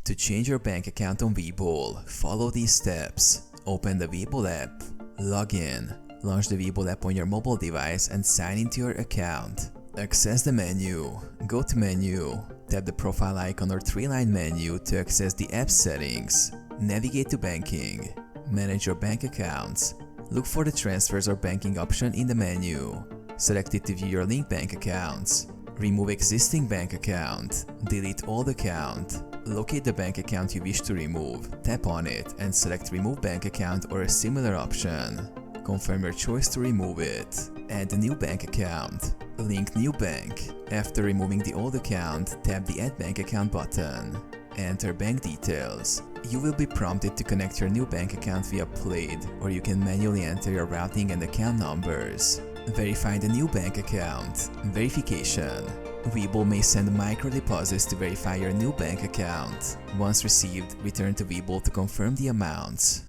To change your bank account on Webull, follow these steps. Open the Webull app, log in, launch the Webull app on your mobile device and sign into your account. Access the menu, go to menu, tap the profile icon or three-line menu to access the app settings. Navigate to banking, manage your bank accounts. Look for the transfers or banking option in the menu. Select it to view your linked bank accounts. Remove existing bank account, delete old account. Locate the bank account you wish to remove, tap on it and select remove bank account or a similar option. Confirm your choice to remove it. Add a new bank account. Link new bank. After removing the old account, tap the add bank account button. Enter bank details. You will be prompted to connect your new bank account via PLAID, or you can manually enter your routing and account numbers. Verify the new bank account. Verification. Webull may send micro deposits to verify your new bank account. Once received, return to Webull to confirm the amounts.